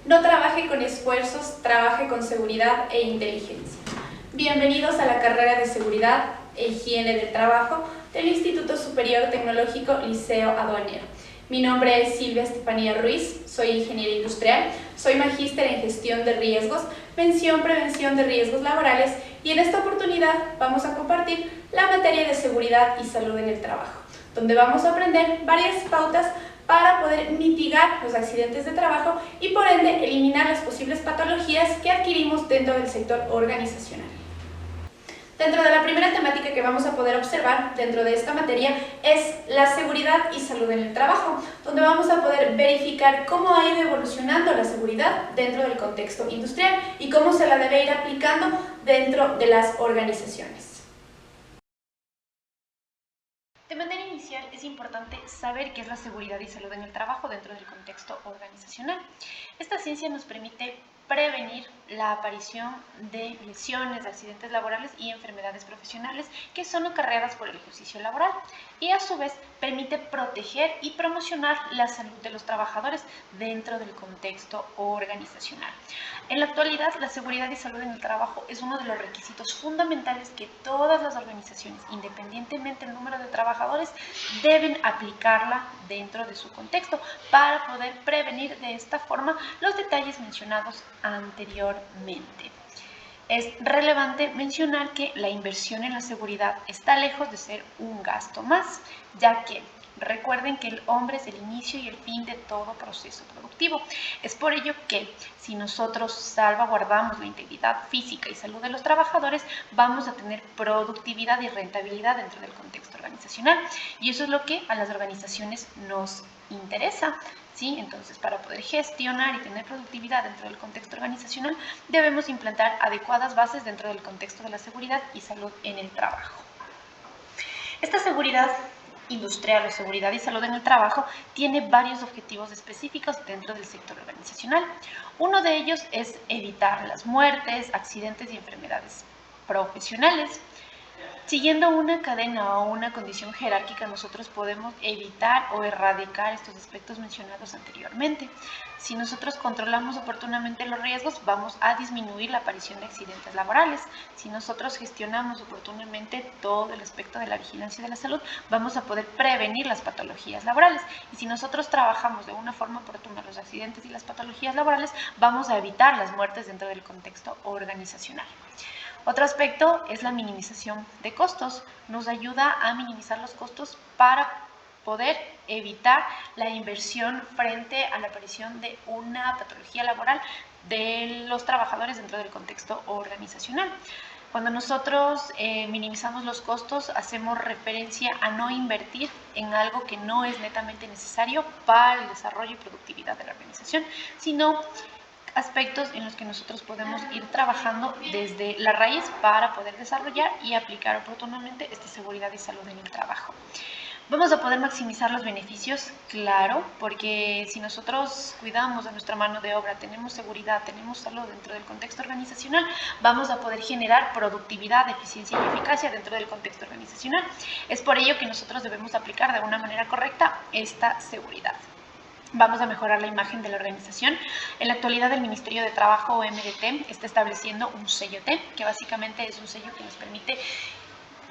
No trabaje con esfuerzos, trabaje con seguridad e inteligencia. Bienvenidos a la carrera de Seguridad e Higiene del Trabajo del Instituto Superior Tecnológico Liceo Aduanero. Mi nombre es Silvia Estefanía Ruiz, soy ingeniera industrial, soy magíster en gestión de riesgos, mención prevención de riesgos laborales y en esta oportunidad vamos a compartir la materia de seguridad y salud en el trabajo, donde vamos a aprender varias pautas para poder mitigar los accidentes de trabajo y por ende eliminar las posibles patologías que adquirimos dentro del sector organizacional. Dentro de la primera temática que vamos a poder observar dentro de esta materia es la seguridad y salud en el trabajo, donde vamos a poder verificar cómo ha ido evolucionando la seguridad dentro del contexto industrial y cómo se la debe ir aplicando dentro de las organizaciones. De manera inicial es importante saber qué es la seguridad y salud en el trabajo dentro del contexto organizacional. Esta ciencia nos permite prevenir la aparición de lesiones, accidentes laborales y enfermedades profesionales que son acarreadas por el ejercicio laboral y a su vez permite proteger y promocionar la salud de los trabajadores dentro del contexto organizacional. En la actualidad, la seguridad y salud en el trabajo es uno de los requisitos fundamentales que todas las organizaciones, independientemente del número de trabajadores, deben aplicarla dentro de su contexto para poder prevenir de esta forma los detalles mencionados anteriormente. Es relevante mencionar que la inversión en la seguridad está lejos de ser un gasto más, ya que recuerden que el hombre es el inicio y el fin de todo proceso productivo. Es por ello que si nosotros salvaguardamos la integridad física y salud de los trabajadores, vamos a tener productividad y rentabilidad dentro del contexto organizacional. Y eso es lo que a las organizaciones nos interesa. ¿Sí? Entonces, para poder gestionar y tener productividad dentro del contexto organizacional, debemos implantar adecuadas bases dentro del contexto de la seguridad y salud en el trabajo. Esta seguridad industrial o seguridad y salud en el trabajo tiene varios objetivos específicos dentro del sector organizacional. Uno de ellos es evitar las muertes, accidentes y enfermedades profesionales. Siguiendo una cadena o una condición jerárquica, nosotros podemos evitar o erradicar estos aspectos mencionados anteriormente. Si nosotros controlamos oportunamente los riesgos, vamos a disminuir la aparición de accidentes laborales. Si nosotros gestionamos oportunamente todo el aspecto de la vigilancia de la salud, vamos a poder prevenir las patologías laborales. Y si nosotros trabajamos de una forma oportuna los accidentes y las patologías laborales, vamos a evitar las muertes dentro del contexto organizacional. Otro aspecto es la minimización de costos. Nos ayuda a minimizar los costos para poder evitar la inversión frente a la aparición de una patología laboral de los trabajadores dentro del contexto organizacional. Cuando nosotros minimizamos los costos, hacemos referencia a no invertir en algo que no es netamente necesario para el desarrollo y productividad de la organización, sino aspectos en los que nosotros podemos ir trabajando desde la raíz para poder desarrollar y aplicar oportunamente esta seguridad y salud en el trabajo. ¿Vamos a poder maximizar los beneficios? Claro, porque si nosotros cuidamos de nuestra mano de obra, tenemos seguridad, tenemos salud dentro del contexto organizacional, vamos a poder generar productividad, eficiencia y eficacia dentro del contexto organizacional. Es por ello que nosotros debemos aplicar de una manera correcta esta seguridad. Vamos a mejorar la imagen de la organización. En la actualidad el Ministerio de Trabajo o MDT está estableciendo un sello T, que básicamente es un sello que nos permite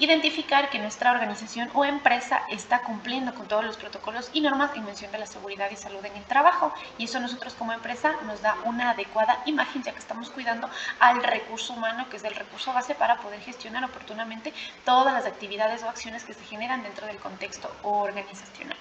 identificar que nuestra organización o empresa está cumpliendo con todos los protocolos y normas en mención de la seguridad y salud en el trabajo, y eso a nosotros como empresa nos da una adecuada imagen, ya que estamos cuidando al recurso humano, que es el recurso base para poder gestionar oportunamente todas las actividades o acciones que se generan dentro del contexto organizacional.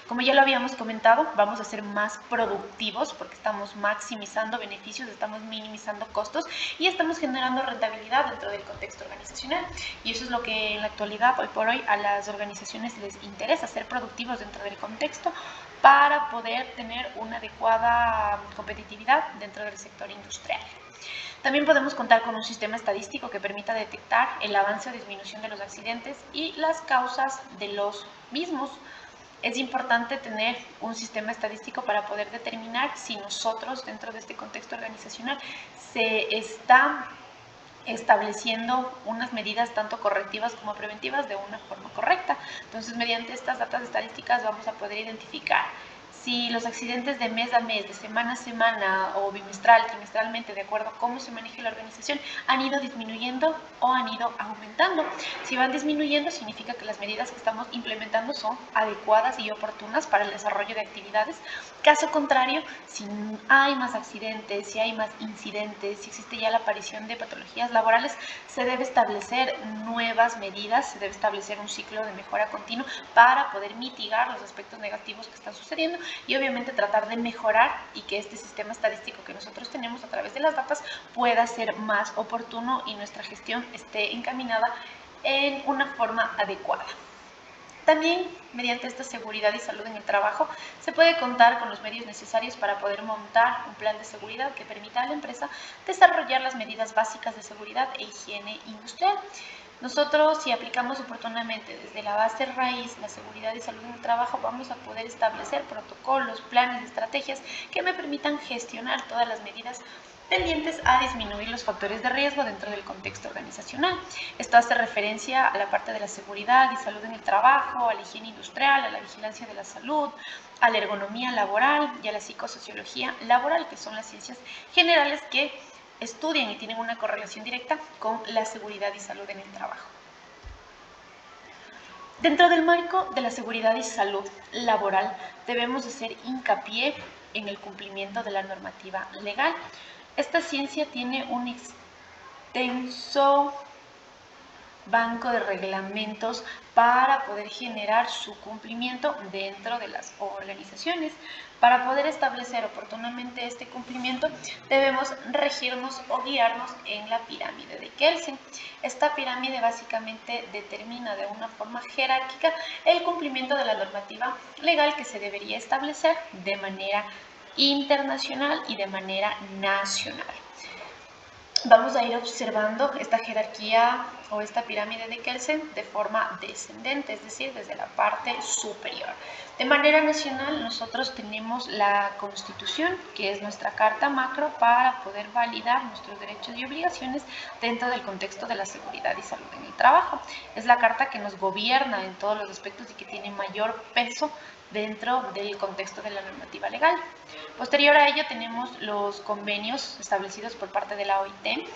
Como ya lo habíamos comentado, vamos a ser más productivos porque estamos maximizando beneficios, estamos minimizando costos y estamos generando rentabilidad dentro del contexto organizacional. Y eso es lo que en la actualidad, hoy por hoy, a las organizaciones les interesa, ser productivos dentro del contexto para poder tener una adecuada competitividad dentro del sector industrial. También podemos contar con un sistema estadístico que permita detectar el avance o disminución de los accidentes y las causas de los mismos. Es importante tener un sistema estadístico para poder determinar si nosotros dentro de este contexto organizacional se está estableciendo unas medidas tanto correctivas como preventivas de una forma correcta. Entonces, mediante estas datas estadísticas vamos a poder identificar Si los accidentes de mes a mes, de semana a semana o bimestral, trimestralmente, de acuerdo a cómo se maneje la organización, han ido disminuyendo o han ido aumentando. Si van disminuyendo, significa que las medidas que estamos implementando son adecuadas y oportunas para el desarrollo de actividades. Caso contrario, si hay más accidentes, si hay más incidentes, si existe ya la aparición de patologías laborales, se debe establecer nuevas medidas, se debe establecer un ciclo de mejora continua para poder mitigar los aspectos negativos que están sucediendo y obviamente tratar de mejorar y que este sistema estadístico que nosotros tenemos a través de las datas pueda ser más oportuno y nuestra gestión esté encaminada en una forma adecuada. También, mediante esta seguridad y salud en el trabajo, se puede contar con los medios necesarios para poder montar un plan de seguridad que permita a la empresa desarrollar las medidas básicas de seguridad e higiene industrial. Nosotros, si aplicamos oportunamente desde la base raíz la seguridad y salud en el trabajo, vamos a poder establecer protocolos, planes, estrategias que me permitan gestionar todas las medidas tendientes a disminuir los factores de riesgo dentro del contexto organizacional. Esto hace referencia a la parte de la seguridad y salud en el trabajo, a la higiene industrial, a la vigilancia de la salud, a la ergonomía laboral y a la psicosociología laboral, que son las ciencias generales que estudian y tienen una correlación directa con la seguridad y salud en el trabajo. Dentro del marco de la seguridad y salud laboral, debemos hacer hincapié en el cumplimiento de la normativa legal. Esta ciencia tiene un extenso banco de reglamentos para poder generar su cumplimiento dentro de las organizaciones. Para poder establecer oportunamente este cumplimiento, debemos regirnos o guiarnos en la pirámide de Kelsen. Esta pirámide básicamente determina de una forma jerárquica el cumplimiento de la normativa legal que se debería establecer de manera internacional y de manera nacional. Vamos a ir observando esta jerarquía o esta pirámide de Kelsen de forma descendente, es decir, desde la parte superior. De manera nacional, nosotros tenemos la Constitución, que es nuestra carta macro para poder validar nuestros derechos y obligaciones dentro del contexto de la seguridad y salud en el trabajo. Es la carta que nos gobierna en todos los aspectos y que tiene mayor peso dentro del contexto de la normativa legal. Posterior a ello tenemos los convenios establecidos por parte de la OIT,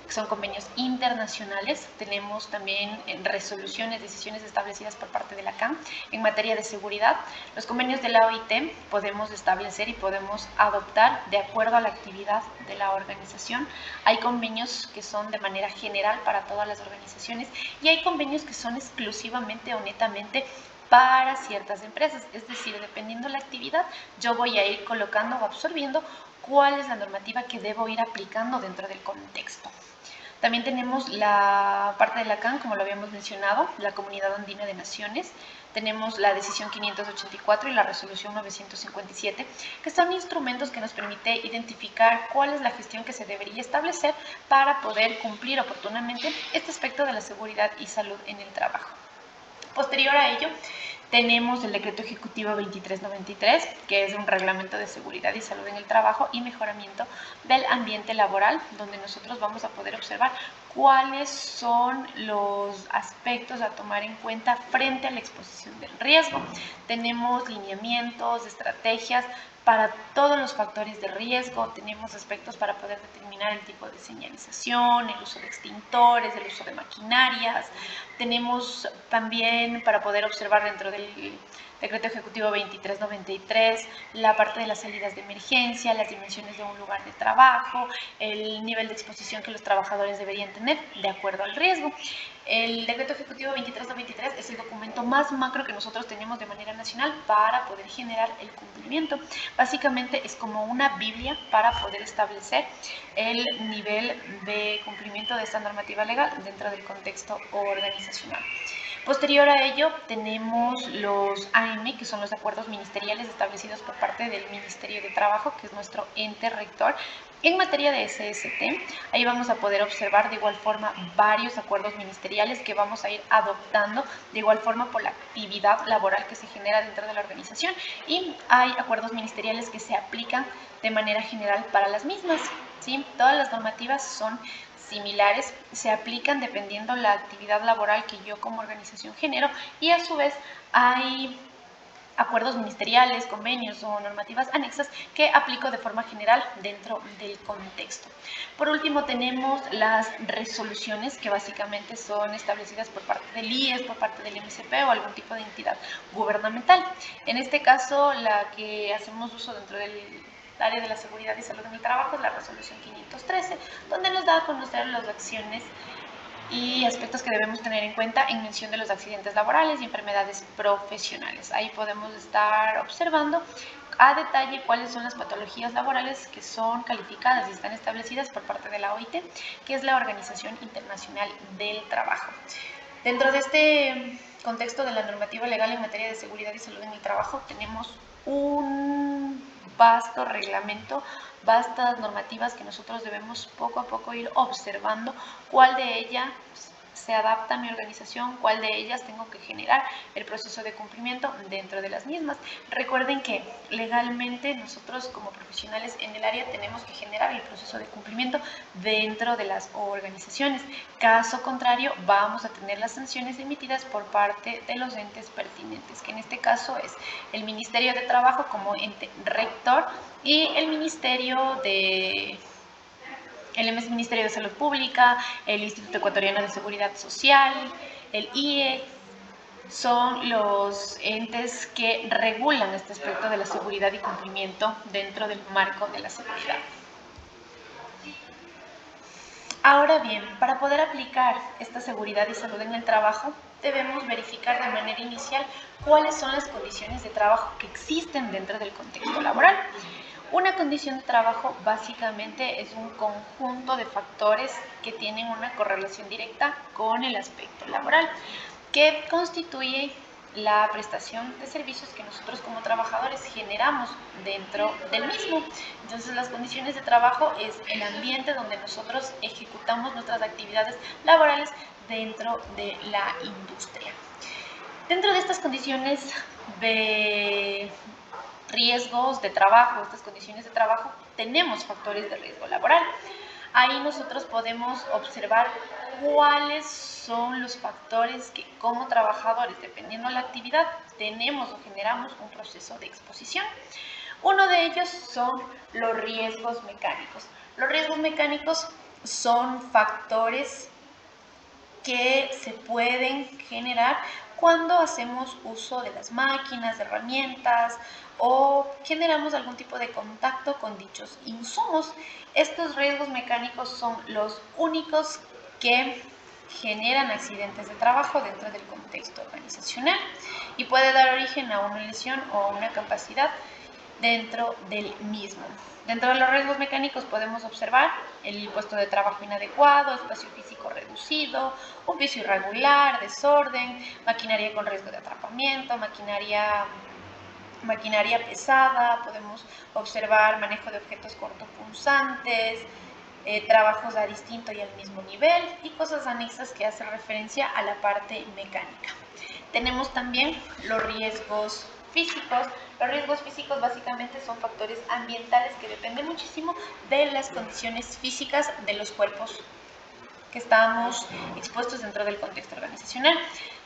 que son convenios internacionales. Tenemos también resoluciones, decisiones establecidas por parte de la CAM en materia de seguridad. Los convenios de la OIT podemos establecer y podemos adoptar de acuerdo a la actividad de la organización. Hay convenios que son de manera general para todas las organizaciones y hay convenios que son exclusivamente o netamente para ciertas empresas, es decir, dependiendo de la actividad, yo voy a ir colocando o absorbiendo cuál es la normativa que debo ir aplicando dentro del contexto. También tenemos la parte de la CAN, como lo habíamos mencionado, la Comunidad Andina de Naciones. Tenemos la decisión 584 y la resolución 957, que son instrumentos que nos permiten identificar cuál es la gestión que se debería establecer para poder cumplir oportunamente este aspecto de la seguridad y salud en el trabajo. Posterior a ello, tenemos el Decreto Ejecutivo 2393, que es un reglamento de seguridad y salud en el trabajo y mejoramiento del ambiente laboral, donde nosotros vamos a poder observar cuáles son los aspectos a tomar en cuenta frente a la exposición del riesgo. Tenemos lineamientos, estrategias para todos los factores de riesgo, tenemos aspectos para poder determinar el tipo de señalización, el uso de extintores, el uso de maquinarias. Tenemos también para poder observar dentro del Decreto Ejecutivo 2393 la parte de las salidas de emergencia, las dimensiones de un lugar de trabajo, el nivel de exposición que los trabajadores deberían tener de acuerdo al riesgo. El Decreto Ejecutivo 2393 es el documento más macro que nosotros tenemos de manera nacional para poder generar el cumplimiento. Básicamente es como una Biblia para poder establecer el nivel de cumplimiento de esta normativa legal dentro del contexto organizacional. Posterior a ello tenemos los AM, que son los acuerdos ministeriales establecidos por parte del Ministerio de Trabajo, que es nuestro ente rector. En materia de SST, ahí vamos a poder observar de igual forma varios acuerdos ministeriales que vamos a ir adoptando de igual forma por la actividad laboral que se genera dentro de la organización, y hay acuerdos ministeriales que se aplican de manera general para las mismas, ¿sí? Todas las normativas son similares, se aplican dependiendo la actividad laboral que yo como organización genero, y a su vez hay acuerdos ministeriales, convenios o normativas anexas que aplico de forma general dentro del contexto. Por último, tenemos las resoluciones, que básicamente son establecidas por parte del IES, por parte del MCP o algún tipo de entidad gubernamental. En este caso, la que hacemos uso dentro del área de la seguridad y salud en el trabajo es la resolución 513, donde nos da a conocer las acciones y aspectos que debemos tener en cuenta en mención de los accidentes laborales y enfermedades profesionales. Ahí podemos estar observando a detalle cuáles son las patologías laborales que son calificadas y están establecidas por parte de la OIT, que es la Organización Internacional del Trabajo. Dentro de este contexto de la normativa legal en materia de seguridad y salud en el trabajo, tenemos un vasto reglamento, vastas normativas que nosotros debemos poco a poco ir observando cuál de ellas se adapta a mi organización, cuál de ellas tengo que generar el proceso de cumplimiento dentro de las mismas. Recuerden que legalmente nosotros como profesionales en el área tenemos que generar el proceso de cumplimiento dentro de las organizaciones. Caso contrario, vamos a tener las sanciones emitidas por parte de los entes pertinentes, que en este caso es el Ministerio de Trabajo como ente rector y el Ministerio de Salud Pública, el Instituto Ecuatoriano de Seguridad Social, el IE, son los entes que regulan este aspecto de la seguridad y cumplimiento dentro del marco de la seguridad. Ahora bien, para poder aplicar esta seguridad y salud en el trabajo, debemos verificar de manera inicial cuáles son las condiciones de trabajo que existen dentro del contexto laboral. Una condición de trabajo básicamente es un conjunto de factores que tienen una correlación directa con el aspecto laboral, que constituye la prestación de servicios que nosotros como trabajadores generamos dentro del mismo. Entonces, las condiciones de trabajo es el ambiente donde nosotros ejecutamos nuestras actividades laborales dentro de la industria. Dentro de estas condiciones de riesgos de trabajo, estas condiciones de trabajo, tenemos factores de riesgo laboral. Ahí nosotros podemos observar cuáles son los factores que como trabajadores, dependiendo de la actividad, tenemos o generamos un proceso de exposición. Uno de ellos son los riesgos mecánicos. Los riesgos mecánicos son factores que se pueden generar cuando hacemos uso de las máquinas, de herramientas o generamos algún tipo de contacto con dichos insumos. Estos riesgos mecánicos son los únicos que generan accidentes de trabajo dentro del contexto organizacional y puede dar origen a una lesión o a una incapacidad dentro del mismo. Dentro de los riesgos mecánicos podemos observar el puesto de trabajo inadecuado, espacio físico reducido, un piso irregular, desorden, maquinaria con riesgo de atrapamiento, maquinaria pesada, podemos observar manejo de objetos cortopunzantes, trabajos a distinto y al mismo nivel y cosas anexas que hacen referencia a la parte mecánica. Tenemos también los riesgos físicos. Los riesgos físicos básicamente son factores ambientales que dependen muchísimo de las condiciones físicas de los cuerpos que estamos expuestos dentro del contexto organizacional.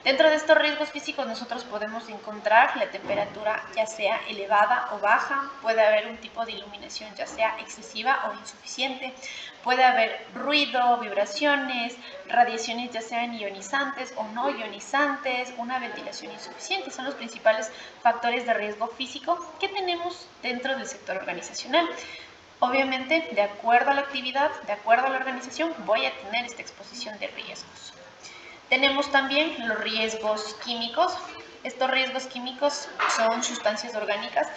Dentro de estos riesgos físicos nosotros podemos encontrar la temperatura ya sea elevada o baja, puede haber un tipo de iluminación ya sea excesiva o insuficiente, puede haber ruido, vibraciones, radiaciones ya sean ionizantes o no ionizantes, una ventilación insuficiente, son los principales factores de riesgo físico que tenemos dentro del sector organizacional. Obviamente, de acuerdo a la actividad, de acuerdo a la organización, voy a tener esta exposición de riesgos. Tenemos también los riesgos químicos. Estos riesgos químicos son sustancias orgánicas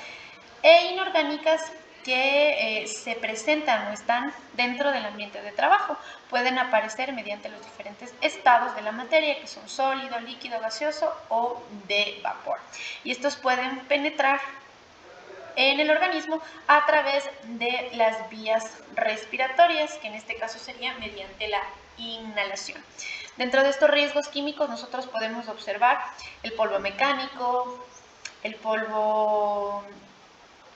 e inorgánicas que se presentan o están dentro del ambiente de trabajo. Pueden aparecer mediante los diferentes estados de la materia, que son sólido, líquido, gaseoso o de vapor. Y estos pueden penetrar en el organismo a través de las vías respiratorias, que en este caso sería mediante la inhalación. Dentro de estos riesgos químicos nosotros podemos observar el polvo mecánico, el polvo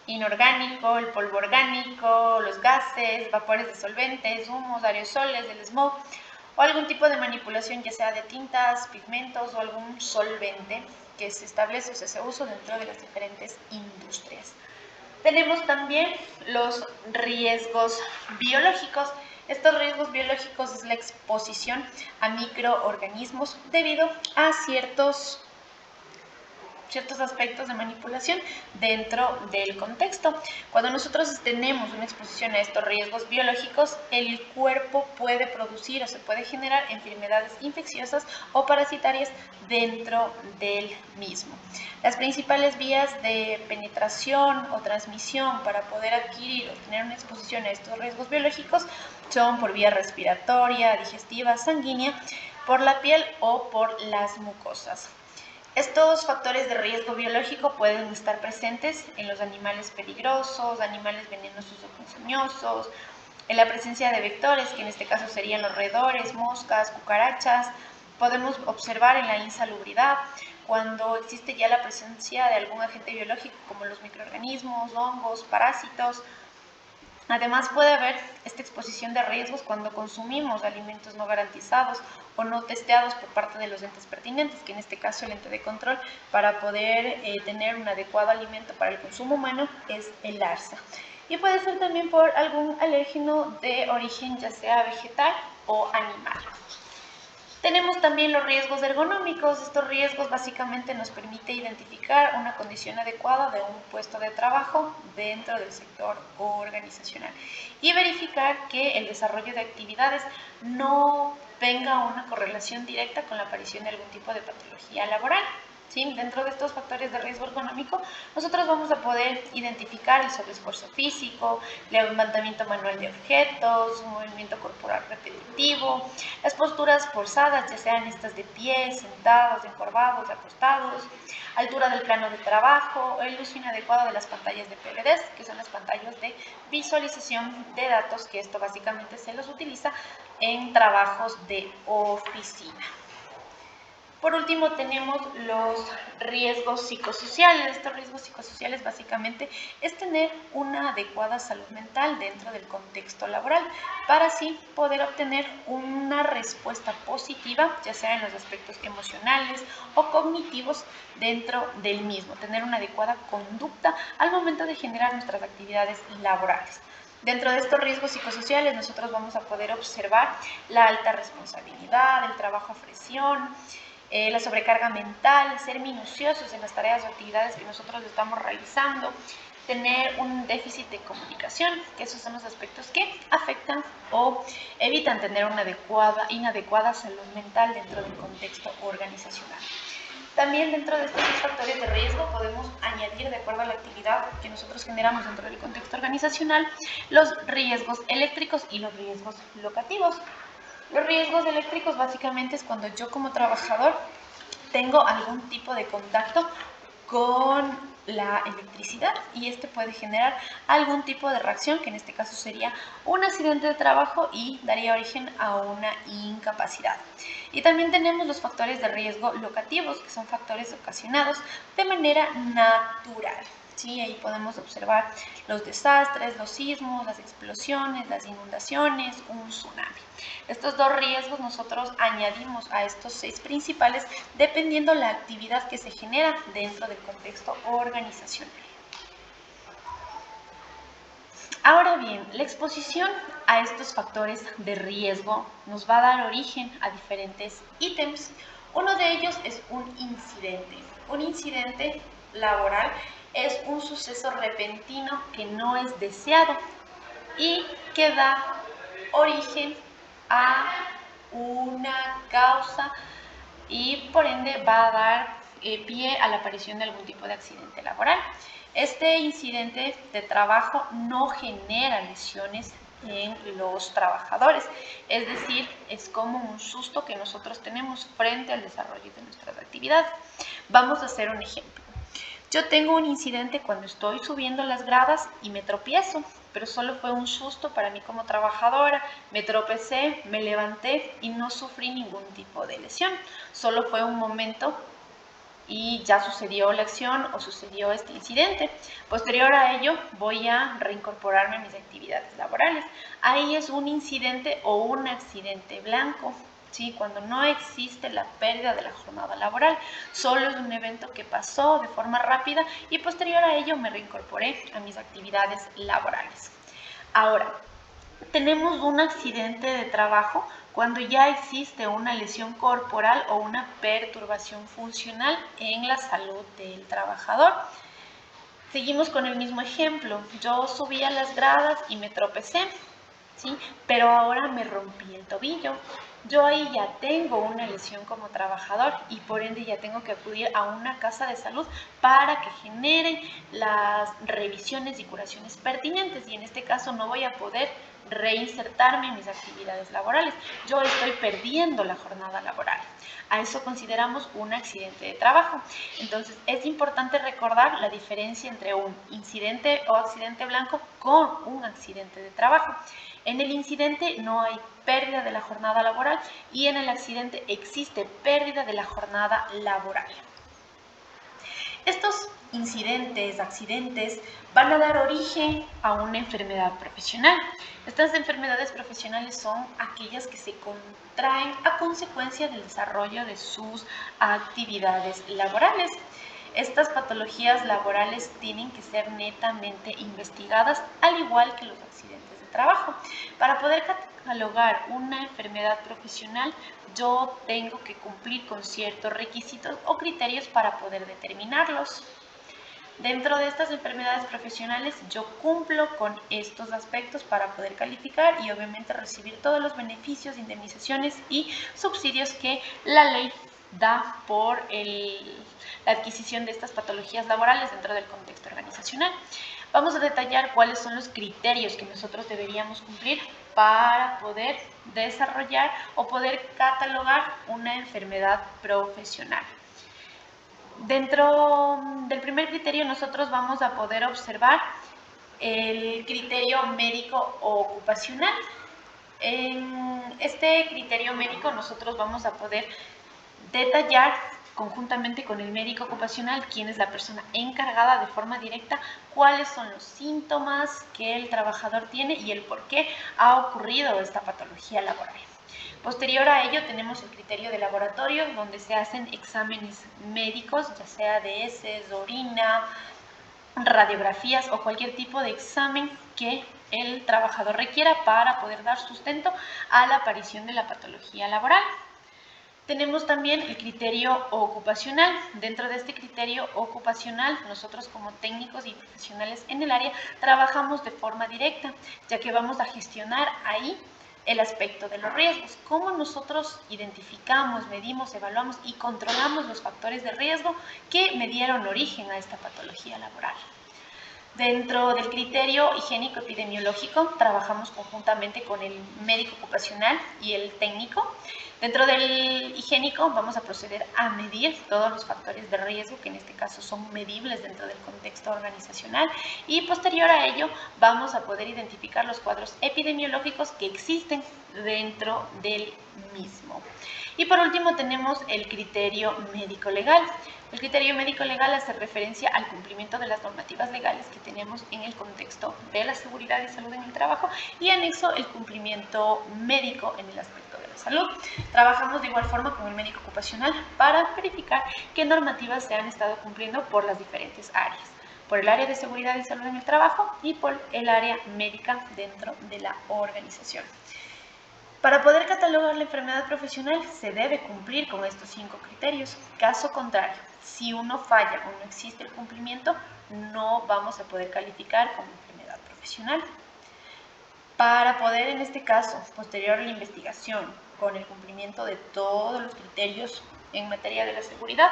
inorgánico, el polvo orgánico, los gases, vapores de solventes, humos, aerosoles, el smog o algún tipo de manipulación ya sea de tintas, pigmentos o algún solvente que se establece o se hace uso dentro de las diferentes industrias. Tenemos también los riesgos biológicos. Estos riesgos biológicos es la exposición a microorganismos debido a ciertos aspectos de manipulación dentro del contexto. Cuando nosotros tenemos una exposición a estos riesgos biológicos, el cuerpo puede producir o se puede generar enfermedades infecciosas o parasitarias dentro del mismo. Las principales vías de penetración o transmisión para poder adquirir o tener una exposición a estos riesgos biológicos son por vía respiratoria, digestiva, sanguínea, por la piel o por las mucosas. Estos factores de riesgo biológico pueden estar presentes en los animales peligrosos, animales venenosos o ponzoñosos, en la presencia de vectores, que en este caso serían los roedores, moscas, cucarachas. Podemos observar en la insalubridad cuando existe ya la presencia de algún agente biológico como los microorganismos, hongos, parásitos. Además puede haber esta exposición de riesgos cuando consumimos alimentos no garantizados o no testeados por parte de los entes pertinentes, que en este caso el ente de control para poder tener un adecuado alimento para el consumo humano es el ARSA. Y puede ser también por algún alérgeno de origen ya sea vegetal o animal. Tenemos también los riesgos ergonómicos. Estos riesgos básicamente nos permite identificar una condición adecuada de un puesto de trabajo dentro del sector organizacional y verificar que el desarrollo de actividades no tenga una correlación directa con la aparición de algún tipo de patología laboral. ¿Sí? Dentro de estos factores de riesgo ergonómico, nosotros vamos a poder identificar el sobreesfuerzo físico, el levantamiento manual de objetos, un movimiento corporal repetitivo, las posturas forzadas, ya sean estas de pie, sentados, encorvados, acostados, altura del plano de trabajo, el uso inadecuado de las pantallas de PLDs, que son las pantallas de visualización de datos, que esto básicamente se los utiliza en trabajos de oficina. Por último, tenemos los riesgos psicosociales. Estos riesgos psicosociales básicamente es tener una adecuada salud mental dentro del contexto laboral para así poder obtener una respuesta positiva, ya sea en los aspectos emocionales o cognitivos dentro del mismo, tener una adecuada conducta al momento de generar nuestras actividades laborales. Dentro de estos riesgos psicosociales nosotros vamos a poder observar la alta responsabilidad, el trabajo a presión, la sobrecarga mental, ser minuciosos en las tareas o actividades que nosotros estamos realizando, tener un déficit de comunicación, que esos son los aspectos que afectan o evitan tener una inadecuada salud mental dentro del contexto organizacional. También dentro de estos factores de riesgo podemos añadir, de acuerdo a la actividad que nosotros generamos dentro del contexto organizacional, los riesgos eléctricos y los riesgos locativos. Los riesgos eléctricos básicamente es cuando yo como trabajador tengo algún tipo de contacto con la electricidad y este puede generar algún tipo de reacción, que en este caso sería un accidente de trabajo y daría origen a una incapacidad. Y también tenemos los factores de riesgo locativos, que son factores ocasionados de manera natural. ¿Sí? Ahí podemos observar los desastres, los sismos, las explosiones, las inundaciones, un tsunami. Estos dos riesgos nosotros añadimos a estos 6 principales dependiendo la actividad que se genera dentro del contexto organizacional. Ahora bien, la exposición a estos factores de riesgo nos va a dar origen a diferentes ítems. Uno de ellos es un incidente. Un incidente laboral es un suceso repentino que no es deseado y que da origen a una causa y por ende va a dar pie a la aparición de algún tipo de accidente laboral. Este incidente de trabajo no genera lesiones en los trabajadores, es decir, es como un susto que nosotros tenemos frente al desarrollo de nuestras actividades. Vamos a hacer un ejemplo. Yo tengo un incidente cuando estoy subiendo las gradas y me tropiezo, pero solo fue un susto para mí como trabajadora. Me tropecé, me levanté y no sufrí ningún tipo de lesión. Solo fue un momento y ya sucedió la acción o sucedió este incidente. Posterior a ello voy a reincorporarme a mis actividades laborales. Ahí es un incidente o un accidente blanco. ¿sí? Cuando no existe la pérdida de la jornada laboral, solo es un evento que pasó de forma rápida y posterior a ello me reincorporé a mis actividades laborales. Ahora, tenemos un accidente de trabajo cuando ya existe una lesión corporal o una perturbación funcional en la salud del trabajador. Seguimos con el mismo ejemplo. Yo subí a las gradas y me tropecé, ¿sí? Pero ahora me rompí el tobillo. Yo ahí ya tengo una lesión como trabajador y por ende ya tengo que acudir a una casa de salud para que generen las revisiones y curaciones pertinentes, y en este caso no voy a poder reinsertarme en mis actividades laborales. Yo estoy perdiendo la jornada laboral. A eso consideramos un accidente de trabajo. Entonces es importante recordar la diferencia entre un incidente o accidente blanco con un accidente de trabajo. En el incidente no hay pérdida de la jornada laboral y en el accidente existe pérdida de la jornada laboral. Estos incidentes, accidentes, van a dar origen a una enfermedad profesional. Estas enfermedades profesionales son aquellas que se contraen a consecuencia del desarrollo de sus actividades laborales. Estas patologías laborales tienen que ser netamente investigadas, al igual que los accidentes de trabajo. Para poder catalogar una enfermedad profesional, yo tengo que cumplir con ciertos requisitos o criterios para poder determinarlos. Dentro de estas enfermedades profesionales, yo cumplo con estos aspectos para poder calificar y obviamente recibir todos los beneficios, indemnizaciones y subsidios que la ley da por la adquisición de estas patologías laborales dentro del contexto organizacional. Vamos a detallar cuáles son los criterios que nosotros deberíamos cumplir para poder desarrollar o poder catalogar una enfermedad profesional. Dentro del primer criterio nosotros vamos a poder observar el criterio médico o ocupacional. En este criterio médico nosotros vamos a poder detallar conjuntamente con el médico ocupacional, quien es la persona encargada de forma directa, cuáles son los síntomas que el trabajador tiene y el por qué ha ocurrido esta patología laboral. Posterior a ello tenemos el criterio de laboratorio, donde se hacen exámenes médicos, ya sea de heces, orina, radiografías o cualquier tipo de examen que el trabajador requiera para poder dar sustento a la aparición de la patología laboral. Tenemos también el criterio ocupacional. Dentro de este criterio ocupacional, nosotros como técnicos y profesionales en el área trabajamos de forma directa, ya que vamos a gestionar ahí el aspecto de los riesgos. Cómo nosotros identificamos, medimos, evaluamos y controlamos los factores de riesgo que me dieron origen a esta patología laboral. Dentro del criterio higiénico-epidemiológico, trabajamos conjuntamente con el médico ocupacional y el técnico. Dentro del higiénico vamos a proceder a medir todos los factores de riesgo, que en este caso son medibles dentro del contexto organizacional, y posterior a ello vamos a poder identificar los cuadros epidemiológicos que existen dentro del mismo. Y por último tenemos el criterio médico-legal. El criterio médico-legal hace referencia al cumplimiento de las normativas legales que tenemos en el contexto de la seguridad y salud en el trabajo, y anexo el cumplimiento médico en el aspecto de la salud. Trabajamos de igual forma con el médico ocupacional para verificar qué normativas se han estado cumpliendo por las diferentes áreas, por el área de seguridad y salud en el trabajo y por el área médica dentro de la organización. Para poder catalogar la enfermedad profesional se debe cumplir con estos 5 criterios. Caso contrario, si uno falla o no existe el cumplimiento, no vamos a poder calificar como enfermedad profesional. Para poder, en este caso, posterior a la investigación, con el cumplimiento de todos los criterios en materia de la seguridad,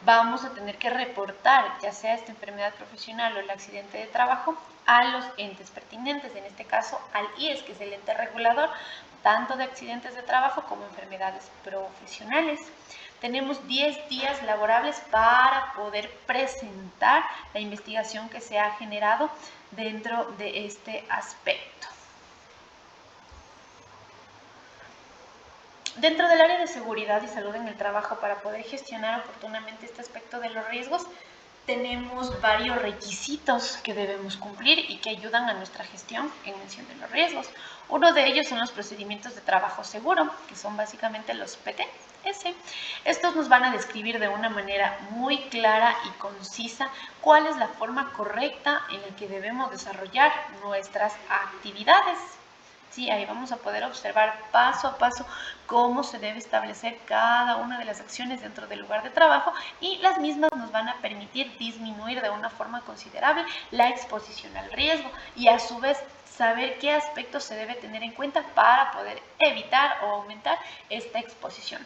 vamos a tener que reportar, ya sea esta enfermedad profesional o el accidente de trabajo, a los entes pertinentes, en este caso al IES, que es el ente regulador, tanto de accidentes de trabajo como enfermedades profesionales. Tenemos 10 días laborables para poder presentar la investigación que se ha generado dentro de este aspecto. Dentro del área de seguridad y salud en el trabajo, para poder gestionar oportunamente este aspecto de los riesgos, tenemos varios requisitos que debemos cumplir y que ayudan a nuestra gestión en mención de los riesgos. Uno de ellos son los procedimientos de trabajo seguro, que son básicamente los PTS. Estos nos van a describir de una manera muy clara y concisa cuál es la forma correcta en la que debemos desarrollar nuestras actividades. Sí, ahí vamos a poder observar paso a paso cómo se debe establecer cada una de las acciones dentro del lugar de trabajo, y las mismas nos van a permitir disminuir de una forma considerable la exposición al riesgo y a su vez saber qué aspectos se debe tener en cuenta para poder evitar o aumentar esta exposición.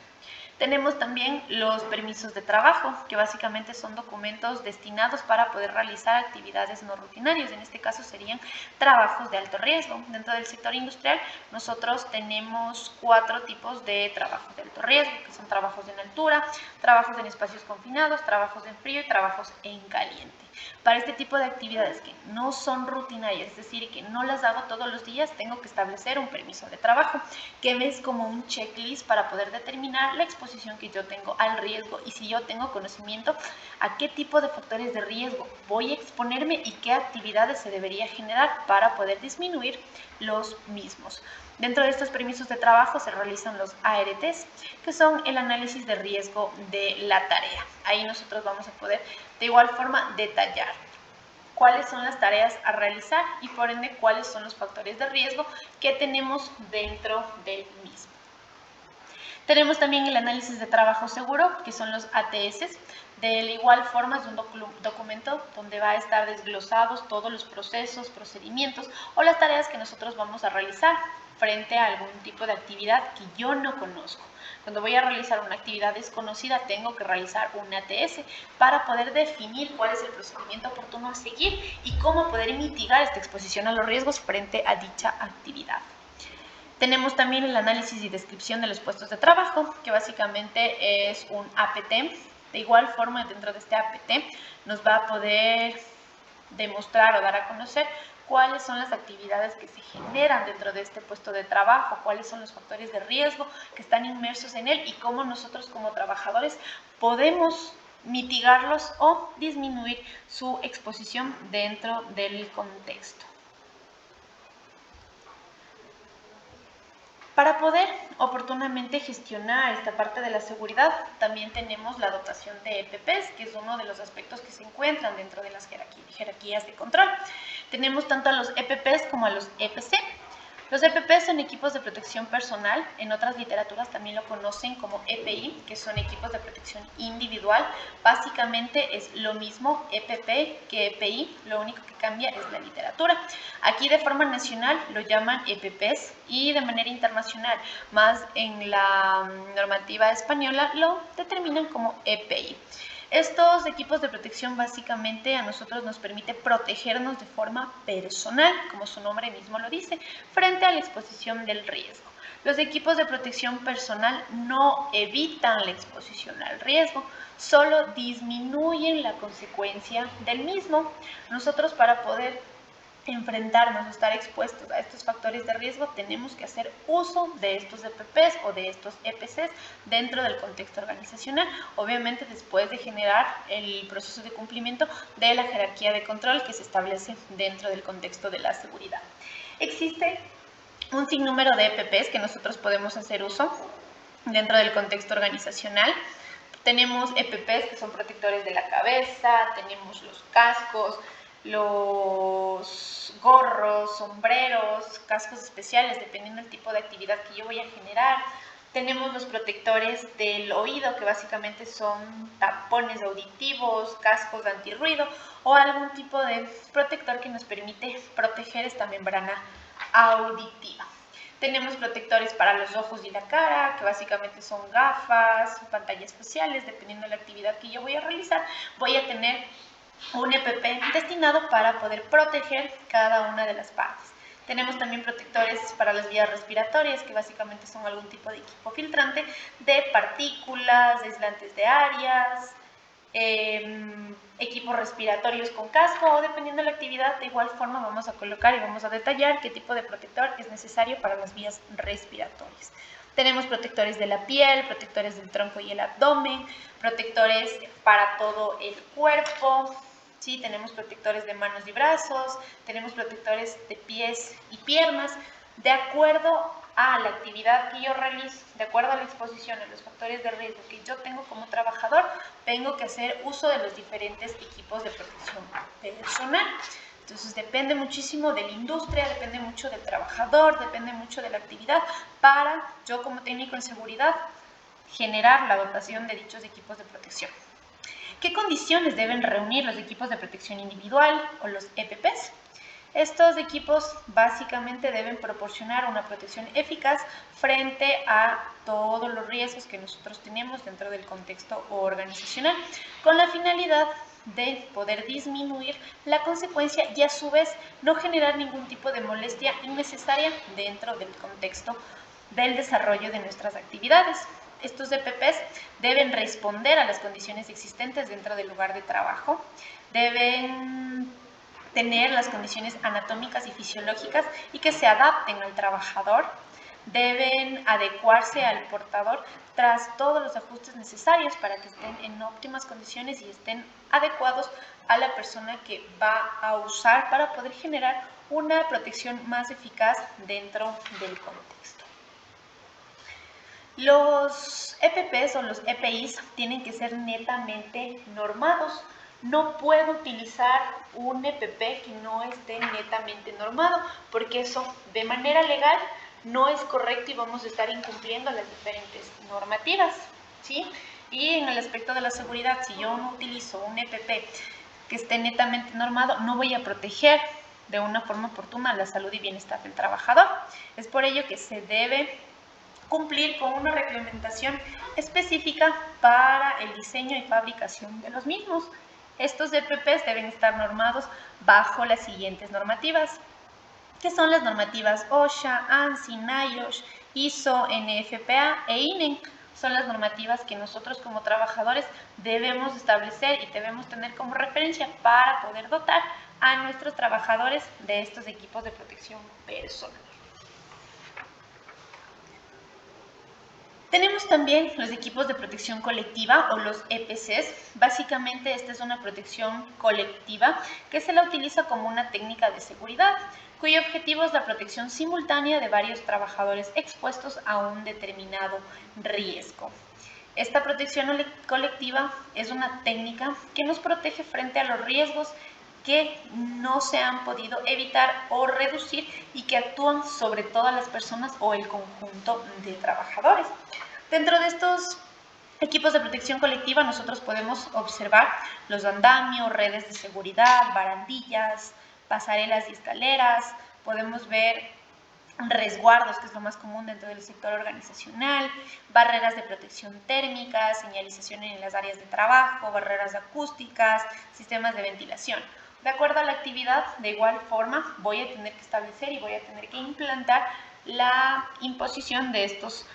Tenemos también los permisos de trabajo, que básicamente son documentos destinados para poder realizar actividades no rutinarias. En este caso serían trabajos de alto riesgo. Dentro del sector industrial nosotros tenemos 4 tipos de trabajos de alto riesgo, que son trabajos en altura, trabajos en espacios confinados, trabajos en frío y trabajos en caliente. Para este tipo de actividades que no son rutinarias, es decir, que no las hago todos los días, tengo que establecer un permiso de trabajo, que es como un checklist para poder determinar la exposición que yo tengo al riesgo y si yo tengo conocimiento a qué tipo de factores de riesgo voy a exponerme y qué actividades se debería generar para poder disminuir los mismos. Dentro de estos permisos de trabajo se realizan los ARTs, que son el análisis de riesgo de la tarea. Ahí nosotros vamos a poder de igual forma detallar cuáles son las tareas a realizar y por ende cuáles son los factores de riesgo que tenemos dentro del mismo. Tenemos también el análisis de trabajo seguro, que son los ATS. De igual forma es un documento donde va a estar desglosados todos los procesos, procedimientos o las tareas que nosotros vamos a realizar frente a algún tipo de actividad que yo no conozco. Cuando voy a realizar una actividad desconocida, tengo que realizar un ATS para poder definir cuál es el procedimiento oportuno a seguir y cómo poder mitigar esta exposición a los riesgos frente a dicha actividad. Tenemos también el análisis y descripción de los puestos de trabajo, que básicamente es un APT. De igual forma, dentro de este APT nos va a poder demostrar o dar a conocer cuáles son las actividades que se generan dentro de este puesto de trabajo, cuáles son los factores de riesgo que están inmersos en él y cómo nosotros como trabajadores podemos mitigarlos o disminuir su exposición dentro del contexto. Para poder oportunamente gestionar esta parte de la seguridad, también tenemos la dotación de EPPs, que es uno de los aspectos que se encuentran dentro de las jerarquías de control. Tenemos tanto a los EPPs como a los EPC. Los EPPs son equipos de protección personal, en otras literaturas también lo conocen como EPI, que son equipos de protección individual. Básicamente es lo mismo EPP que EPI, lo único que cambia es la literatura. Aquí de forma nacional lo llaman EPPs y de manera internacional, más en la normativa española, lo determinan como EPI. Estos equipos de protección básicamente a nosotros nos permite protegernos de forma personal, como su nombre mismo lo dice, frente a la exposición del riesgo. Los equipos de protección personal no evitan la exposición al riesgo, solo disminuyen la consecuencia del mismo. Nosotros para poder enfrentarnos o estar expuestos a estos factores de riesgo, tenemos que hacer uso de estos EPPs o de estos EPCs dentro del contexto organizacional, obviamente después de generar el proceso de cumplimiento de la jerarquía de control que se establece dentro del contexto de la seguridad. Existe un sinnúmero de EPPs que nosotros podemos hacer uso dentro del contexto organizacional. Tenemos EPPs que son protectores de la cabeza, tenemos los cascos, los gorros, sombreros, cascos especiales, dependiendo del tipo de actividad que yo voy a generar. Tenemos los protectores del oído, que básicamente son tapones auditivos, cascos de antirruido o algún tipo de protector que nos permite proteger esta membrana auditiva. Tenemos protectores para los ojos y la cara, que básicamente son gafas, pantallas faciales, dependiendo de la actividad que yo voy a realizar, voy a tener un EPP destinado para poder proteger cada una de las partes. Tenemos también protectores para las vías respiratorias, que básicamente son algún tipo de equipo filtrante de partículas, aislantes de áreas, equipos respiratorios con casco o dependiendo de la actividad, de igual forma vamos a colocar y vamos a detallar qué tipo de protector es necesario para las vías respiratorias. Tenemos protectores de la piel, protectores del tronco y el abdomen, protectores para todo el cuerpo, ¿sí? Tenemos protectores de manos y brazos, tenemos protectores de pies y piernas, de acuerdo a la actividad que yo realizo, de acuerdo a la exposición, a los factores de riesgo que yo tengo como trabajador, tengo que hacer uso de los diferentes equipos de protección personal. Entonces depende muchísimo de la industria, depende mucho del trabajador, depende mucho de la actividad para yo como técnico en seguridad generar la dotación de dichos equipos de protección. ¿Qué condiciones deben reunir los equipos de protección individual o los EPPs? Estos equipos básicamente deben proporcionar una protección eficaz frente a todos los riesgos que nosotros tenemos dentro del contexto organizacional, con la finalidad de poder disminuir la consecuencia y a su vez no generar ningún tipo de molestia innecesaria dentro del contexto del desarrollo de nuestras actividades. Estos EPPs deben responder a las condiciones existentes dentro del lugar de trabajo, deben tener las condiciones anatómicas y fisiológicas y que se adapten al trabajador, deben adecuarse al portador tras todos los ajustes necesarios para que estén en óptimas condiciones y estén adecuados a la persona que va a usar para poder generar una protección más eficaz dentro del contexto. Los EPPs o los EPIs tienen que ser netamente normados. No puedo utilizar un EPP que no esté netamente normado, porque eso de manera legal no es correcto y vamos a estar incumpliendo las diferentes normativas, ¿sí? Y en el aspecto de la seguridad, si yo no utilizo un EPP que esté netamente normado, no voy a proteger de una forma oportuna la salud y bienestar del trabajador. Es por ello que se debe cumplir con una reglamentación específica para el diseño y fabricación de los mismos. Estos EPPs deben estar normados bajo las siguientes normativas, que son las normativas OSHA, ANSI, NIOSH, ISO, NFPA e INEN. Son las normativas que nosotros como trabajadores debemos establecer y debemos tener como referencia para poder dotar a nuestros trabajadores de estos equipos de protección personal. Tenemos también los equipos de protección colectiva o los EPCs. Básicamente esta es una protección colectiva que se la utiliza como una técnica de seguridad, cuyo objetivo es la protección simultánea de varios trabajadores expuestos a un determinado riesgo. Esta protección colectiva es una técnica que nos protege frente a los riesgos que no se han podido evitar o reducir y que actúan sobre todas las personas o el conjunto de trabajadores. Dentro de estos equipos de protección colectiva nosotros podemos observar los andamios, redes de seguridad, barandillas, pasarelas y escaleras, podemos ver resguardos, que es lo más común dentro del sector organizacional, barreras de protección térmica, señalización en las áreas de trabajo, barreras acústicas, sistemas de ventilación. De acuerdo a la actividad, de igual forma, voy a tener que establecer y voy a tener que implantar la imposición de estos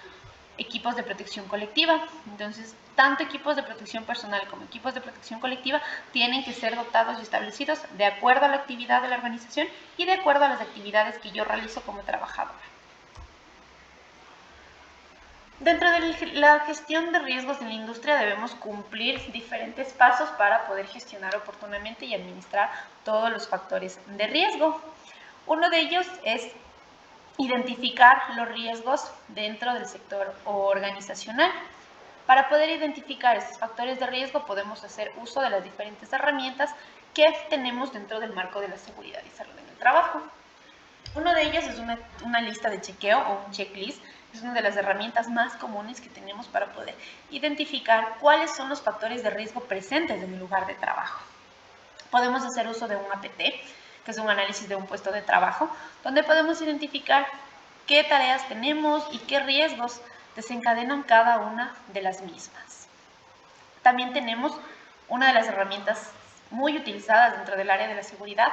equipos de protección colectiva. Entonces, tanto equipos de protección personal como equipos de protección colectiva tienen que ser dotados y establecidos de acuerdo a la actividad de la organización y de acuerdo a las actividades que yo realizo como trabajadora. Dentro de la gestión de riesgos en la industria debemos cumplir diferentes pasos para poder gestionar oportunamente y administrar todos los factores de riesgo. Uno de ellos es identificar los riesgos dentro del sector organizacional. Para poder identificar estos factores de riesgo podemos hacer uso de las diferentes herramientas que tenemos dentro del marco de la seguridad y salud en el trabajo. Uno de ellos es una lista de chequeo o un checklist. Es una de las herramientas más comunes que tenemos para poder identificar cuáles son los factores de riesgo presentes en el lugar de trabajo. Podemos hacer uso de un APT, que es un análisis de un puesto de trabajo, donde podemos identificar qué tareas tenemos y qué riesgos desencadenan cada una de las mismas. También tenemos una de las herramientas muy utilizadas dentro del área de la seguridad,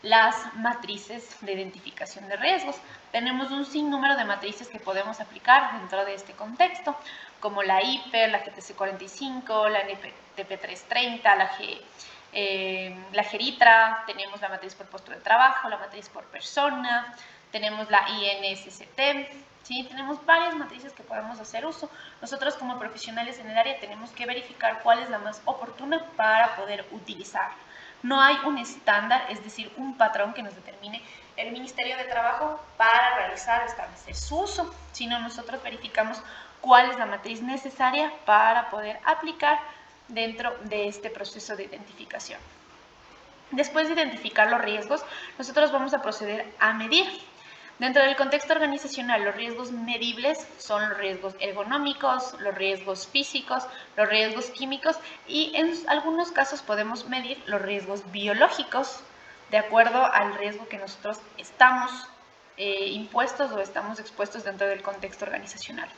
las matrices de identificación de riesgos. Tenemos un sinnúmero de matrices que podemos aplicar dentro de este contexto, como la IPER, la GTC45, la NTP330, la GERITRA, tenemos la matriz por puesto de trabajo, la matriz por persona, tenemos la INSST, ¿sí? Tenemos varias matrices que podemos hacer uso. Nosotros como profesionales en el área tenemos que verificar cuál es la más oportuna para poder utilizarla. No hay un estándar, es decir, un patrón que nos determine el Ministerio de Trabajo para realizar, establecer su uso, sino nosotros verificamos cuál es la matriz necesaria para poder aplicar dentro de este proceso de identificación. Después de identificar los riesgos, nosotros vamos a proceder a medir. Dentro del contexto organizacional, los riesgos medibles son los riesgos ergonómicos, los riesgos físicos, los riesgos químicos y en algunos casos podemos medir los riesgos biológicos de acuerdo al riesgo que nosotros estamos impuestos o estamos expuestos dentro del contexto organizacional.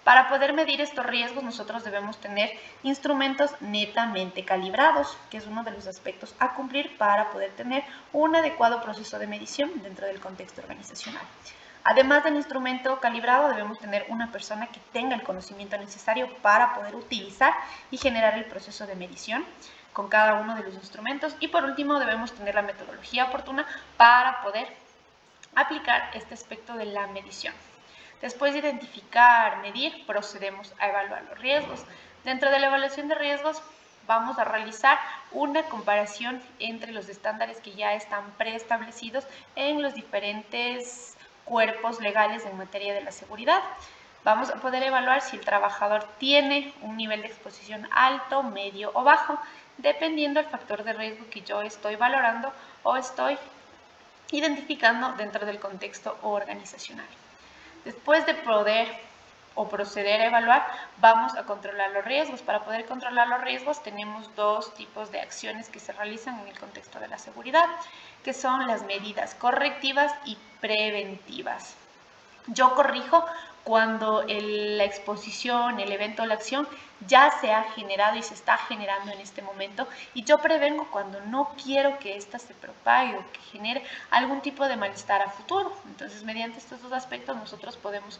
Para poder medir estos riesgos, nosotros debemos tener instrumentos netamente calibrados, que es uno de los aspectos a cumplir para poder tener un adecuado proceso de medición dentro del contexto organizacional. Además del instrumento calibrado, debemos tener una persona que tenga el conocimiento necesario para poder utilizar y generar el proceso de medición con cada uno de los instrumentos. Y por último, debemos tener la metodología oportuna para poder aplicar este aspecto de la medición. Después de identificar, medir, procedemos a evaluar los riesgos. Dentro de la evaluación de riesgos vamos a realizar una comparación entre los estándares que ya están preestablecidos en los diferentes cuerpos legales en materia de la seguridad. Vamos a poder evaluar si el trabajador tiene un nivel de exposición alto, medio o bajo, dependiendo del factor de riesgo que yo estoy valorando o estoy identificando dentro del contexto organizacional. Después de poder o proceder a evaluar, vamos a controlar los riesgos. Para poder controlar los riesgos tenemos dos tipos de acciones que se realizan en el contexto de la seguridad, que son las medidas correctivas y preventivas. Yo corrijo cuando la exposición, el evento o la acción ya se ha generado y se está generando en este momento, y yo prevengo cuando no quiero que ésta se propague o que genere algún tipo de malestar a futuro. Entonces, mediante estos dos aspectos nosotros podemos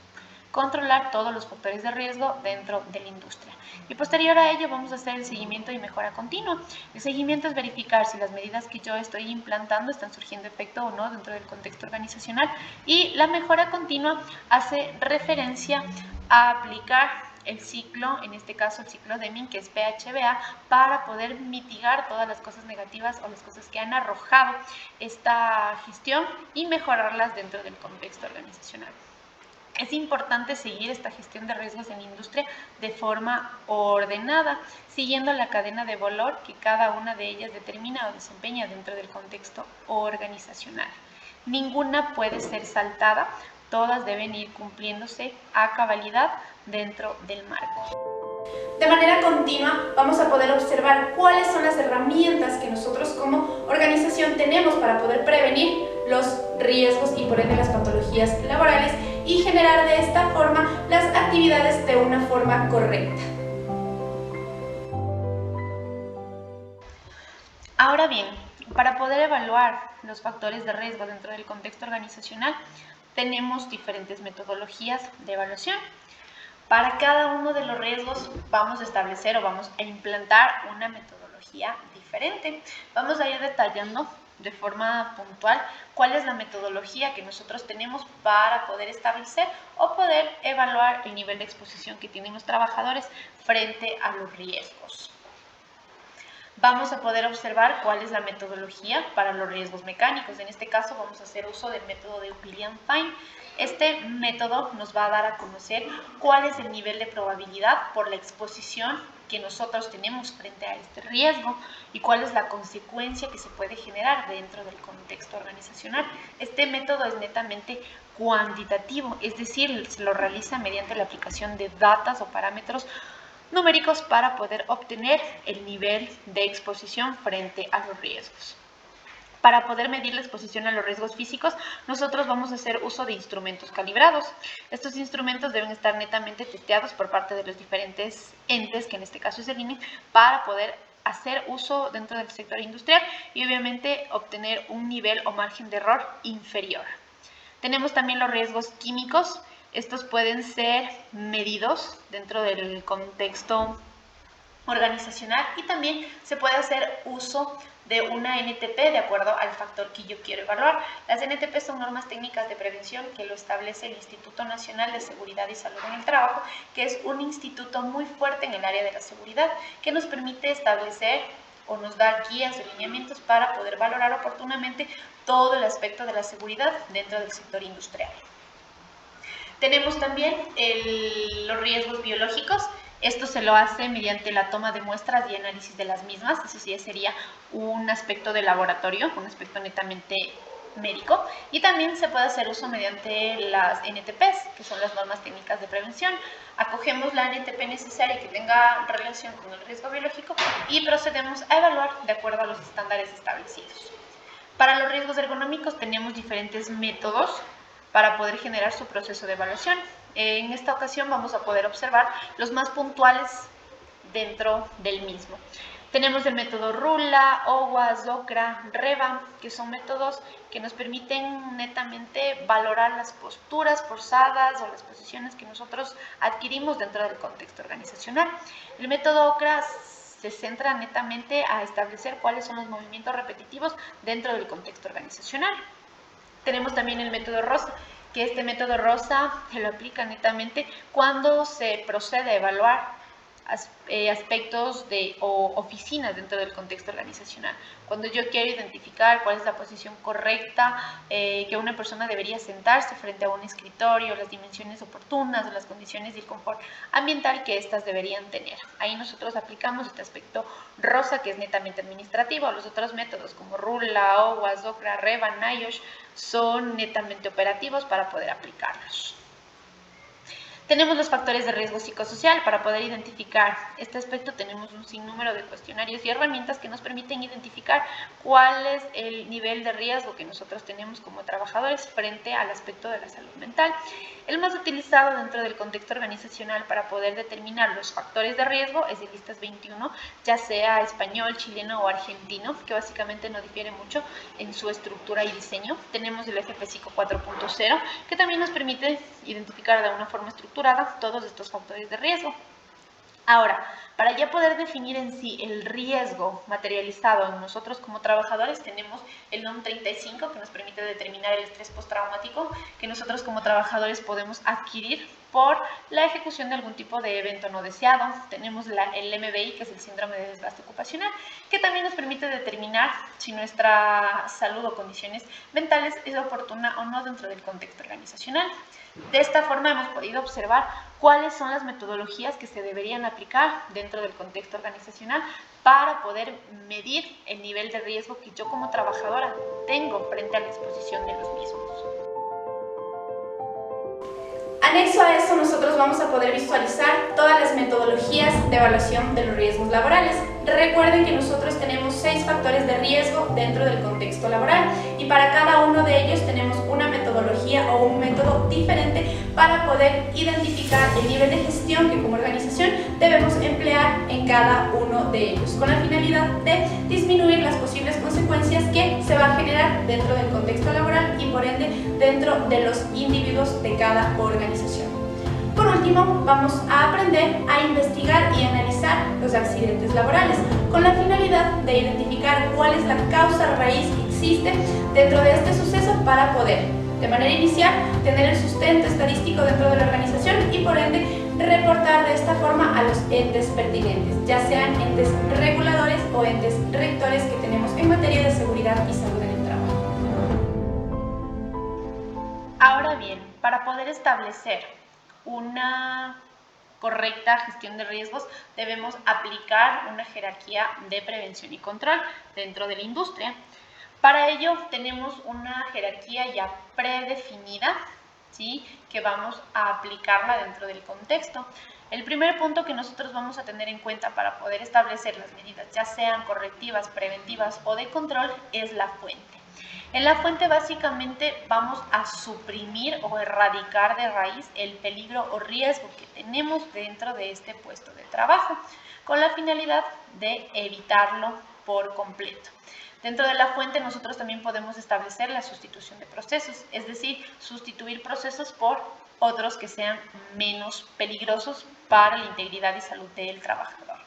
controlar todos los factores de riesgo dentro de la industria. Y posterior a ello vamos a hacer el seguimiento y mejora continua. El seguimiento es verificar si las medidas que yo estoy implantando están surgiendo efecto o no dentro del contexto organizacional, y la mejora continua hace referencia a aplicar el ciclo, en este caso el ciclo Deming, que es PHBA, para poder mitigar todas las cosas negativas o las cosas que han arrojado esta gestión y mejorarlas dentro del contexto organizacional. Es importante seguir esta gestión de riesgos en la industria de forma ordenada, siguiendo la cadena de valor que cada una de ellas determina o desempeña dentro del contexto organizacional. Ninguna puede ser saltada, todas deben ir cumpliéndose a cabalidad dentro del marco. De manera continua vamos a poder observar cuáles son las herramientas que nosotros como organización tenemos para poder prevenir los riesgos y por ende las patologías laborales y generar de esta forma las actividades de una forma correcta. Ahora bien, para poder evaluar los factores de riesgo dentro del contexto organizacional, tenemos diferentes metodologías de evaluación. Para cada uno de los riesgos vamos a establecer o vamos a implantar una metodología diferente. Vamos a ir detallando de forma puntual cuál es la metodología que nosotros tenemos para poder establecer o poder evaluar el nivel de exposición que tienen los trabajadores frente a los riesgos. Vamos a poder observar cuál es la metodología para los riesgos mecánicos. En este caso vamos a hacer uso del método de William-Fine. Este método nos va a dar a conocer cuál es el nivel de probabilidad por la exposición que nosotros tenemos frente a este riesgo y cuál es la consecuencia que se puede generar dentro del contexto organizacional. Este método es netamente cuantitativo, es decir, se lo realiza mediante la aplicación de datos o parámetros numéricos para poder obtener el nivel de exposición frente a los riesgos. Para poder medir la exposición a los riesgos físicos, nosotros vamos a hacer uso de instrumentos calibrados. Estos instrumentos deben estar netamente testeados por parte de los diferentes entes, que en este caso es el INE, para poder hacer uso dentro del sector industrial y obviamente obtener un nivel o margen de error inferior. Tenemos también los riesgos químicos. Estos pueden ser medidos dentro del contexto organizacional y también se puede hacer uso de una NTP de acuerdo al factor que yo quiero evaluar. Las NTP son normas técnicas de prevención que lo establece el Instituto Nacional de Seguridad y Salud en el Trabajo, que es un instituto muy fuerte en el área de la seguridad, que nos permite establecer o nos da guías o lineamientos para poder valorar oportunamente todo el aspecto de la seguridad dentro del sector industrial. Tenemos también los riesgos biológicos. Esto se lo hace mediante la toma de muestras y análisis de las mismas. Eso sí sería un aspecto de laboratorio, un aspecto netamente médico, y también se puede hacer uso mediante las NTPs, que son las normas técnicas de prevención. Acogemos la NTP necesaria que tenga relación con el riesgo biológico y procedemos a evaluar de acuerdo a los estándares establecidos. Para los riesgos ergonómicos tenemos diferentes métodos para poder generar su proceso de evaluación. En esta ocasión vamos a poder observar los más puntuales dentro del mismo. Tenemos el método RULA, OWA, ZOCRA, REVA, que son métodos que nos permiten netamente valorar las posturas forzadas o las posiciones que nosotros adquirimos dentro del contexto organizacional. El método OCRA se centra netamente a establecer cuáles son los movimientos repetitivos dentro del contexto organizacional. Tenemos también el método ROSA, que este método ROSA se lo aplica netamente cuando se procede a evaluar aspectos o oficinas dentro del contexto organizacional. Cuando yo quiero identificar cuál es la posición correcta que una persona debería sentarse frente a un escritorio, las dimensiones oportunas o las condiciones de confort ambiental que éstas deberían tener. Ahí nosotros aplicamos este aspecto ROSA, que es netamente administrativo. Los otros métodos como RULA, OWA, ZOCRA, REVA, NIOSH son netamente operativos para poder aplicarlos. Tenemos los factores de riesgo psicosocial. Para poder identificar este aspecto tenemos un sinnúmero de cuestionarios y herramientas que nos permiten identificar cuál es el nivel de riesgo que nosotros tenemos como trabajadores frente al aspecto de la salud mental. El más utilizado dentro del contexto organizacional para poder determinar los factores de riesgo es el ISTAS 21, ya sea español, chileno o argentino, que básicamente no difiere mucho en su estructura y diseño. Tenemos el FP5 4.0, que también nos permite identificar de una forma estructurada todos estos factores de riesgo. Ahora, para ya poder definir en sí el riesgo materializado en nosotros como trabajadores, tenemos el NOM 35, que nos permite determinar el estrés postraumático que nosotros como trabajadores podemos adquirir por la ejecución de algún tipo de evento no deseado. Tenemos el MBI, que es el síndrome de desgaste ocupacional, que también nos permite determinar si nuestra salud o condiciones mentales es oportuna o no dentro del contexto organizacional. De esta forma hemos podido observar cuáles son las metodologías que se deberían aplicar dentro del contexto organizacional para poder medir el nivel de riesgo que yo como trabajadora tengo frente a la exposición de los mismos. Anexo a eso, nosotros vamos a poder visualizar todas las metodologías de evaluación de los riesgos laborales. Recuerden que nosotros tenemos 6 factores de riesgo dentro del contexto laboral y para cada uno de ellos tenemos una metodología o un método diferente para poder identificar el nivel de gestión que como organización debemos emplear en cada uno de ellos, con la finalidad de disminuir las posibles consecuencias que se van a generar dentro del contexto laboral y por ende dentro de los individuos de cada organización. Por último, vamos a aprender a investigar y analizar los accidentes laborales con la finalidad de identificar cuál es la causa raíz que existe dentro de este suceso para poder, de manera inicial, tener el sustento estadístico dentro de la organización y por ende reportar de esta forma a los entes pertinentes, ya sean entes reguladores o entes rectores que tenemos en materia de seguridad y salud en el trabajo. Ahora bien, para poder establecer una correcta gestión de riesgos, debemos aplicar una jerarquía de prevención y control dentro de la industria. Para ello tenemos una jerarquía ya predefinida, ¿sí?, que vamos a aplicarla dentro del contexto. El primer punto que nosotros vamos a tener en cuenta para poder establecer las medidas, ya sean correctivas, preventivas o de control, es la fuente. En la fuente básicamente vamos a suprimir o erradicar de raíz el peligro o riesgo que tenemos dentro de este puesto de trabajo, con la finalidad de evitarlo por completo. Dentro de la fuente nosotros también podemos establecer la sustitución de procesos, es decir, sustituir procesos por otros que sean menos peligrosos para la integridad y salud del trabajador.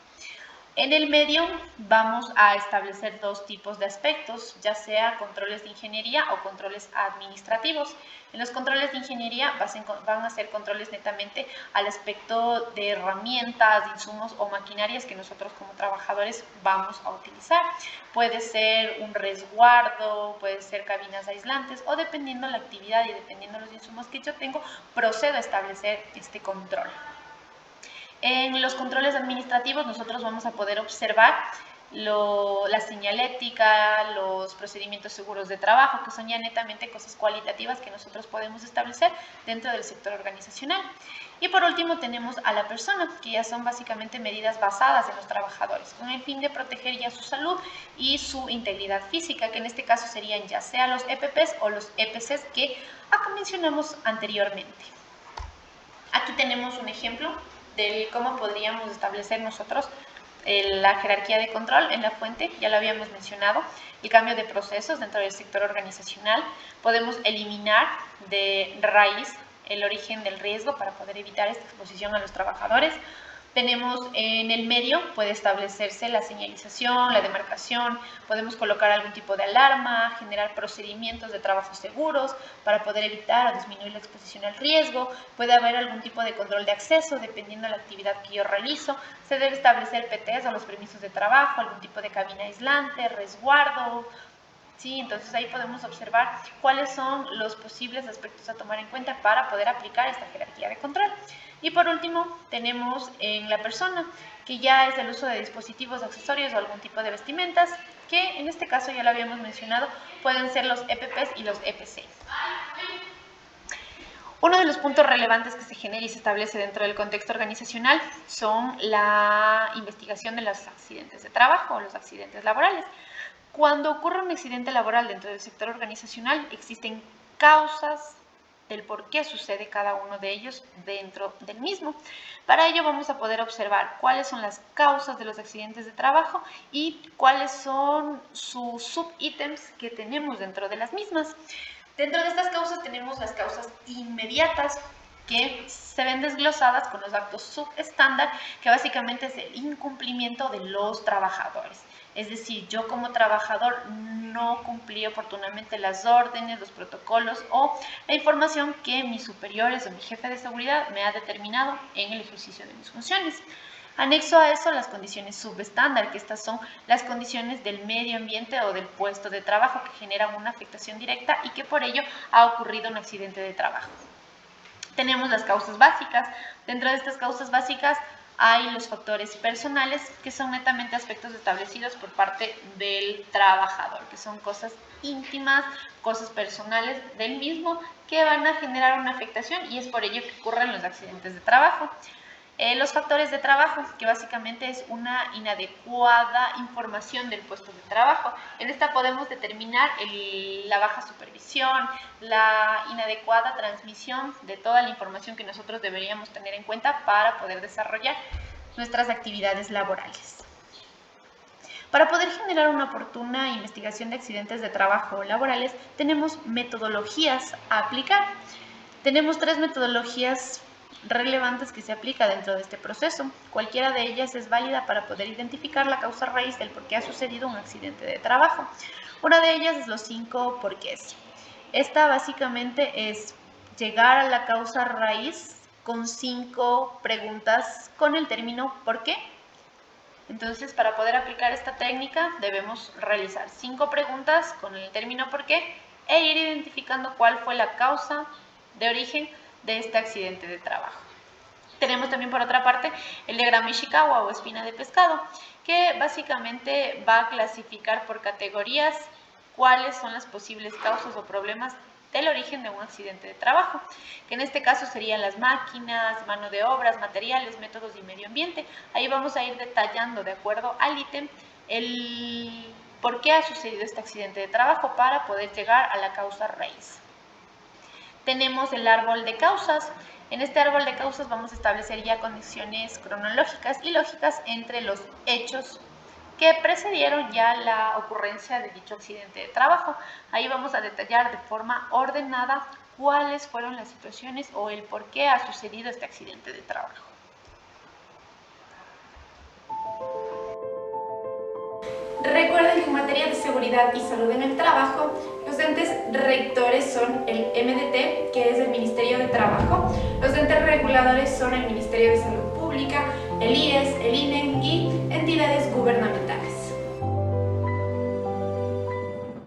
En el medio vamos a establecer dos tipos de aspectos, ya sea controles de ingeniería o controles administrativos. En los controles de ingeniería van a ser controles netamente al aspecto de herramientas, de insumos o maquinarias que nosotros como trabajadores vamos a utilizar. Puede ser un resguardo, puede ser cabinas aislantes o dependiendo la actividad y dependiendo los insumos que yo tengo, procedo a establecer este control. En los controles administrativos nosotros vamos a poder observar la señalética, los procedimientos seguros de trabajo, que son ya netamente cosas cualitativas que nosotros podemos establecer dentro del sector organizacional. Y por último tenemos a la persona, que ya son básicamente medidas basadas en los trabajadores, con el fin de proteger ya su salud y su integridad física, que en este caso serían ya sea los EPPs o los EPCs que acá mencionamos anteriormente. Aquí tenemos un ejemplo de cómo podríamos establecer nosotros la jerarquía de control en la fuente, ya lo habíamos mencionado, el cambio de procesos dentro del sector organizacional. Podemos eliminar de raíz el origen del riesgo para poder evitar esta exposición a los trabajadores. Tenemos en el medio, puede establecerse la señalización, la demarcación, podemos colocar algún tipo de alarma, generar procedimientos de trabajo seguros para poder evitar o disminuir la exposición al riesgo, puede haber algún tipo de control de acceso dependiendo de la actividad que yo realizo, se debe establecer PTs o los permisos de trabajo, algún tipo de cabina aislante, resguardo. Sí, entonces ahí podemos observar cuáles son los posibles aspectos a tomar en cuenta para poder aplicar esta jerarquía de control. Y por último, tenemos en la persona, que ya es el uso de dispositivos, accesorios o algún tipo de vestimentas, que en este caso ya lo habíamos mencionado, pueden ser los EPPs y los EPC. Uno de los puntos relevantes que se genera y se establece dentro del contexto organizacional son la investigación de los accidentes de trabajo o los accidentes laborales. Cuando ocurre un accidente laboral dentro del sector organizacional, existen causas del por qué sucede cada uno de ellos dentro del mismo. Para ello vamos a poder observar cuáles son las causas de los accidentes de trabajo y cuáles son sus subítems que tenemos dentro de las mismas. Dentro de estas causas tenemos las causas inmediatas, que se ven desglosadas con los actos subestándar, que básicamente es el incumplimiento de los trabajadores. Es decir, yo como trabajador no cumplí oportunamente las órdenes, los protocolos o la información que mis superiores o mi jefe de seguridad me ha determinado en el ejercicio de mis funciones. Anexo a eso las condiciones subestándar, que estas son las condiciones del medio ambiente o del puesto de trabajo que generan una afectación directa y que por ello ha ocurrido un accidente de trabajo. Tenemos las causas básicas. Dentro de estas causas básicas hay los factores personales, que son netamente aspectos establecidos por parte del trabajador, que son cosas íntimas, cosas personales del mismo que van a generar una afectación y es por ello que ocurren los accidentes de trabajo. Los factores de trabajo, que básicamente es una inadecuada información del puesto de trabajo. En esta podemos determinar la baja supervisión, la inadecuada transmisión de toda la información que nosotros deberíamos tener en cuenta para poder desarrollar nuestras actividades laborales. Para poder generar una oportuna investigación de accidentes de trabajo o laborales, tenemos metodologías a aplicar. Tenemos 3 metodologías relevantes que se aplica dentro de este proceso. Cualquiera de ellas es válida para poder identificar la causa raíz del por qué ha sucedido un accidente de trabajo. Una de ellas es los 5 porqués. Esta básicamente es llegar a la causa raíz con 5 preguntas con el término ¿por qué? Entonces, para poder aplicar esta técnica debemos realizar 5 preguntas con el término ¿por qué? E ir identificando cuál fue la causa de origen de este accidente de trabajo. Tenemos también por otra parte el diagrama Ishikawa o espina de pescado, que básicamente va a clasificar por categorías cuáles son las posibles causas o problemas del origen de un accidente de trabajo, que en este caso serían las máquinas, mano de obras, materiales, métodos y medio ambiente. Ahí vamos a ir detallando de acuerdo al ítem el por qué ha sucedido este accidente de trabajo para poder llegar a la causa raíz. Tenemos el árbol de causas. En este árbol de causas vamos a establecer ya conexiones cronológicas y lógicas entre los hechos que precedieron ya la ocurrencia de dicho accidente de trabajo. Ahí vamos a detallar de forma ordenada cuáles fueron las situaciones o el por qué ha sucedido este accidente de trabajo. Recuerden que en materia de seguridad y salud en el trabajo, los entes rectores son el MDT, que es el Ministerio de Trabajo. Los entes reguladores son el Ministerio de Salud Pública, el IES, el INE y entidades gubernamentales.